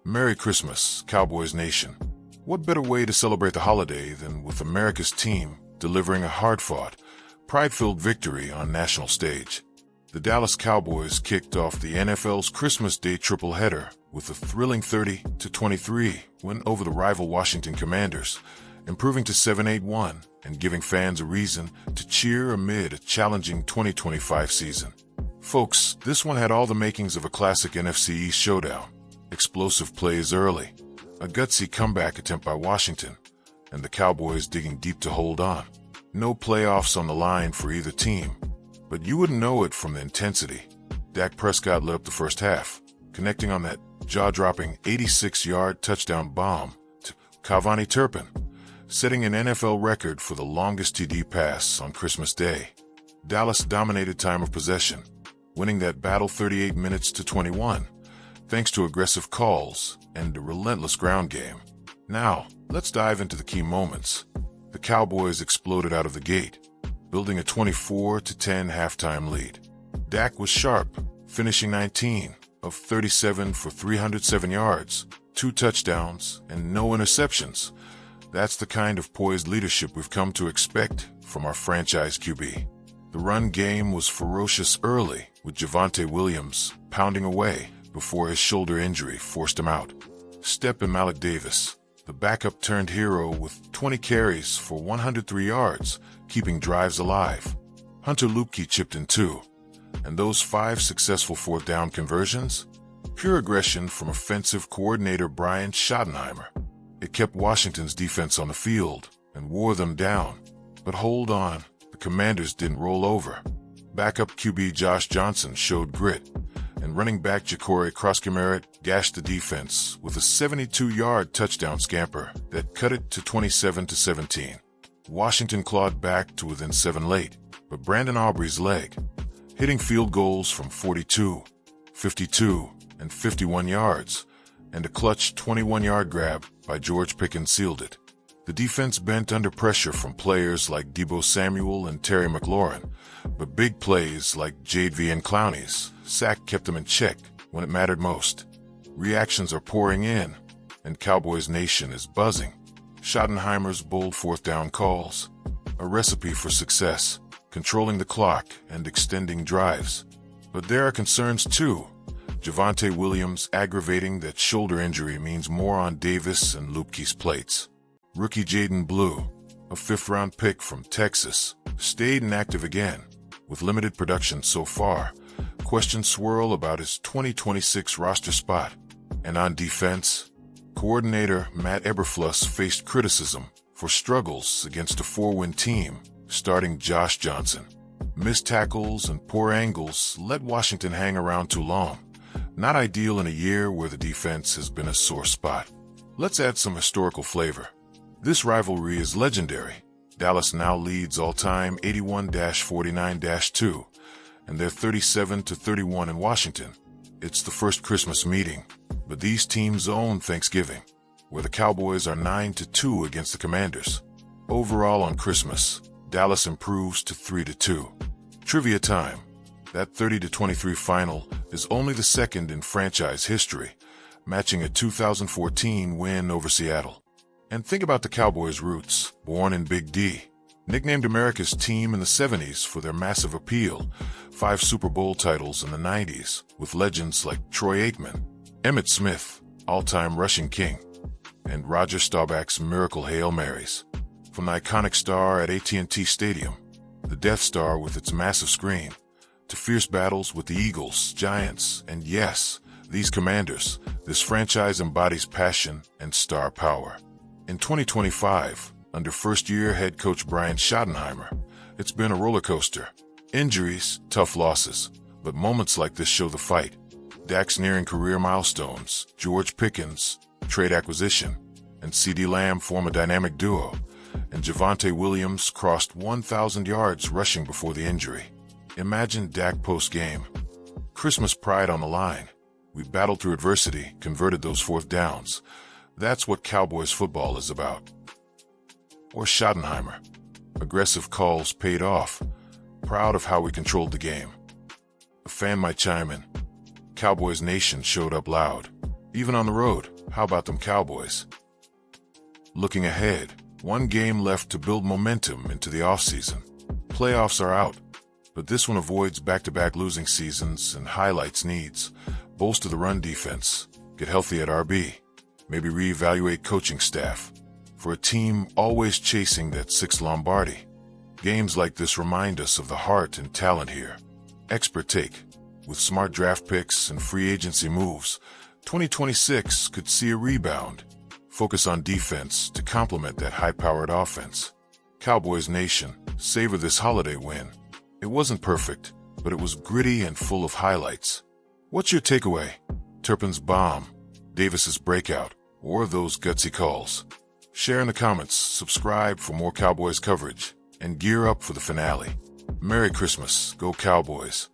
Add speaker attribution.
Speaker 1: Merry Christmas, Cowboys Nation. What better way to celebrate the holiday than with America's team delivering a hard-fought, pride-filled victory on national stage? The Dallas Cowboys kicked off the NFL's Christmas Day triple-header with a thrilling 30-23 win over the rival Washington Commanders, improving to 7-8-1 and giving fans a reason to cheer amid a challenging 2025 season. Folks, this one had all the makings of a classic NFC East showdown. Explosive plays early, a gutsy comeback attempt by Washington, and the Cowboys digging deep to hold on. No playoffs on the line for either team, but you wouldn't know it from the intensity. Dak Prescott lit up the first half, connecting on that jaw-dropping 86-yard touchdown bomb to Cavani Turpin, setting an NFL record for the longest TD pass on Christmas Day. Dallas dominated time of possession, winning that battle 38-21, thanks to aggressive calls and a relentless ground game. Now, let's dive into the key moments. The Cowboys exploded out of the gate, building a 24-10 halftime lead. Dak was sharp, finishing 19 of 37 for 307 yards, 2 touchdowns, and no interceptions. That's the kind of poised leadership we've come to expect from our franchise QB. The run game was ferocious early, with Javonte Williams pounding away before his shoulder injury forced him out. Step in Malik Davis, the backup turned hero, with 20 carries for 103 yards, keeping drives alive. Hunter Luepke chipped in too, and those 5 successful fourth down conversions? Pure aggression from offensive coordinator Brian Schottenheimer. It kept Washington's defense on the field and wore them down. But hold on, the Commanders didn't roll over. Backup QB Josh Johnson showed grit, and running back Ja'Cory Cross-Kemerett gashed the defense with a 72-yard touchdown scamper that cut it to 27-17. Washington clawed back to within 7 late, but Brandon Aubrey's leg, hitting field goals from 42, 52, and 51 yards, and a clutch 21-yard grab by George Pickens sealed it. The defense bent under pressure from players like Deebo Samuel and Terry McLaurin, but big plays like Jadeveon Clowney's sack kept them in check when it mattered most. Reactions are pouring in, and Cowboys Nation is buzzing. Schottenheimer's bold fourth down calls, a recipe for success, controlling the clock and extending drives. But there are concerns too. Javonte Williams aggravating that shoulder injury means more on Davis and Luepke's plates. Rookie Jaden Blue, a fifth-round pick from Texas, stayed inactive again, with limited production so far. Questions swirl about his 2026 roster spot. And on defense, coordinator Matt Eberflus faced criticism for struggles against a 4-win team, starting Josh Johnson. Missed tackles and poor angles let Washington hang around too long. Not ideal in a year where the defense has been a sore spot. Let's add some historical flavor. This rivalry is legendary. Dallas now leads all-time 81-49-2, and they're 37-31 in Washington. It's the first Christmas meeting, but these teams own Thanksgiving, where the Cowboys are 9-2 against the Commanders. Overall on Christmas, Dallas improves to 3-2. Trivia time. That 30-23 final is only the second in franchise history, matching a 2014 win over Seattle. And think about the Cowboys' roots, born in Big D. Nicknamed America's team in the 70s for their massive appeal, 5 Super Bowl titles in the 90s, with legends like Troy Aikman, Emmitt Smith, all-time rushing king, and Roger Staubach's miracle Hail Marys. From the iconic star at AT&T Stadium, the Death Star with its massive screen, to fierce battles with the Eagles, Giants, and yes, these Commanders, this franchise embodies passion and star power. In 2025, under first-year head coach Brian Schottenheimer, it's been a roller coaster. Injuries, tough losses, but moments like this show the fight. Dak's nearing career milestones, George Pickens, trade acquisition, and CeeDee Lamb form a dynamic duo, and Javonte Williams crossed 1,000 yards rushing before the injury. Imagine Dak post-game. Christmas pride on the line. We battled through adversity, converted those fourth downs. That's what Cowboys football is about. Or Schottenheimer. Aggressive calls paid off. Proud of how we controlled the game. A fan might chime in. Cowboys Nation showed up loud, even on the road. How about them Cowboys? Looking ahead, one game left to build momentum into the offseason. Playoffs are out, but this one avoids back-to-back losing seasons and highlights needs. Bolster the run defense, get healthy at RB, maybe reevaluate coaching staff. For a team always chasing that sixth Lombardi, games like this remind us of the heart and talent here. Expert take. With smart draft picks and free agency moves, 2026 could see a rebound. Focus on defense to complement that high-powered offense. Cowboys Nation, savor this holiday win. It wasn't perfect, but it was gritty and full of highlights. What's your takeaway? Turpin's bomb, Davis's breakout, or those gutsy calls? Share in the comments, subscribe for more Cowboys coverage, and gear up for the finale. Merry Christmas, go Cowboys!